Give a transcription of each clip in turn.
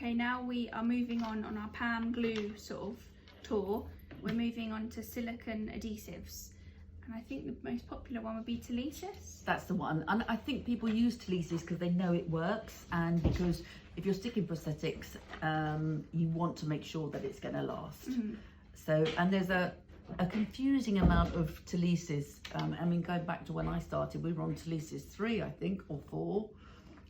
Okay, now we are moving on our pan glue sort of tour. We're moving on to silicone adhesives. And I think the most popular one would be Telesis. That's the one. And I think people use Telesis because they know it works, and because if you're sticking prosthetics, you want to make sure that it's going to last. So, and there's a confusing amount of Telesis. I mean, going back to when I started, we were on Telesis 3, I think, or 4.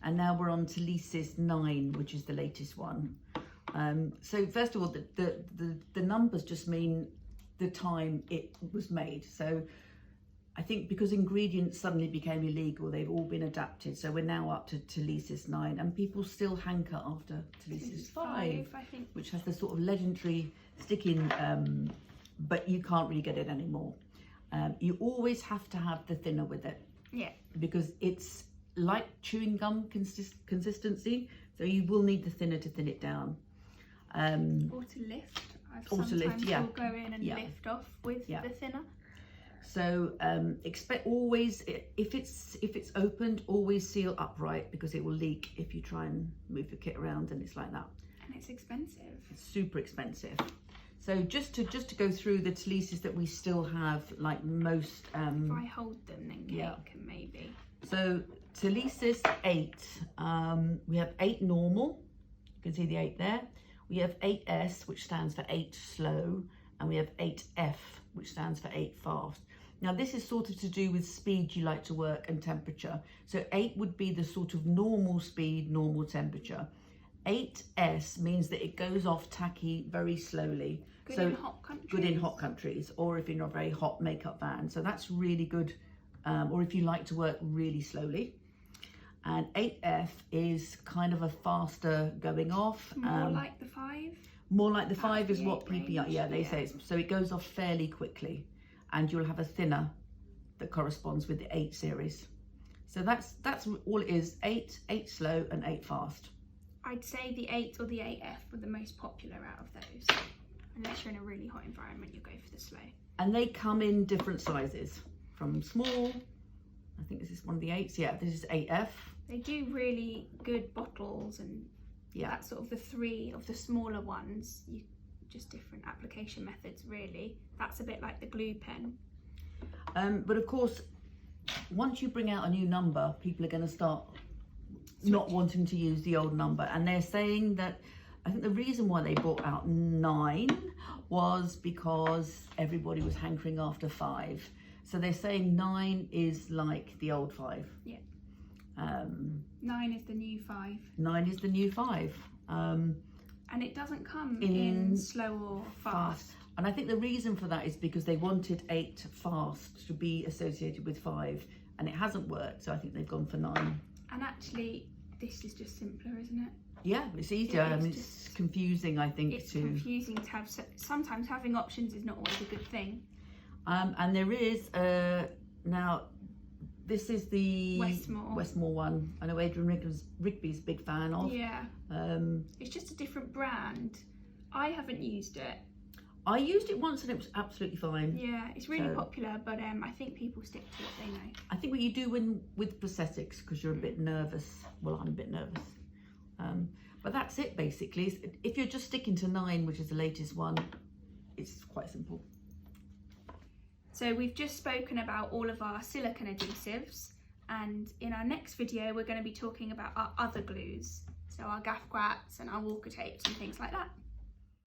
And now we're on Telesis 9, which is the latest one. So first of all, the numbers just mean the time it was made. So I think because ingredients suddenly became illegal, they've all been adapted. So we're now up to Telesis 9, and people still hanker after Telesis 5, I think, which has the sort of legendary sticking, but you can't really get it anymore. You always have to have the thinner with it. Yeah. Because it's like chewing gum consistency, so you will need the thinner to thin it down. Or to lift. Sometimes yeah. we'll go in and lift off with the thinner. So expect always, if it's opened, always seal upright, because it will leak if you try and move your kit around and it's like that. And it's expensive. It's super expensive. So just to go through the Telesis that we still have, like most. If I hold them, then Kate can maybe. So Telesis 8, we have 8 normal. You can see the 8 there. We have 8S, which stands for 8 slow, and we have 8F, which stands for 8 fast. Now this is sort of to do with speed you like to work and temperature. So 8 would be the sort of normal speed, normal temperature. 8S means that it goes off tacky very slowly. Good in hot countries. Good in hot countries, or if you're not a very hot makeup van. So that's really good, or if you like to work really slowly. And 8F is kind of a faster going off. More like the 5? More like the 5 is what people, they say. So it goes off fairly quickly, and you'll have a thinner that corresponds with the 8 series. So that's all it is, 8 slow and 8 fast. I'd say the 8 or the 8F were the most popular out of those. Unless you're in a really hot environment, you'll go for the slow. And they come in different sizes, from small, I think this is one of the 8s, yeah, this is 8F. They do really good bottles, and that's sort of the 3 of the smaller ones. Just different application methods, really. That's a bit like the glue pen. But of course, once you bring out a new number, people are going to start not wanting to use the old number. And they're saying that, I think the reason why they brought out 9 was because everybody was hankering after 5. So they're saying 9 is like the old 5. Yeah. 9 is the new 5. 9 is the new 5. And it doesn't come in slow or fast. And I think the reason for that is because they wanted 8 fast to be associated with 5, and it hasn't worked. So I think they've gone for 9. And actually, this is just simpler, isn't it? Yeah, it's easier. I mean, it's confusing, I think. It's confusing to have. Sometimes having options is not always a good thing. And there is now. This is the Westmore one. I know Adrian Rigby's a big fan of. Yeah. It's just a different brand. I haven't used it. I used it once and it was absolutely fine. Yeah, it's really popular, but I think people stick to it, they know. I think what you do with prosthetics, because you're a bit nervous. Well, I'm a bit nervous. But that's it, basically. If you're just sticking to 9, which is the latest one, it's quite simple. So we've just spoken about all of our silicone adhesives, and in our next video we're going to be talking about our other glues, so our gaff grats and our walker tapes and things like that.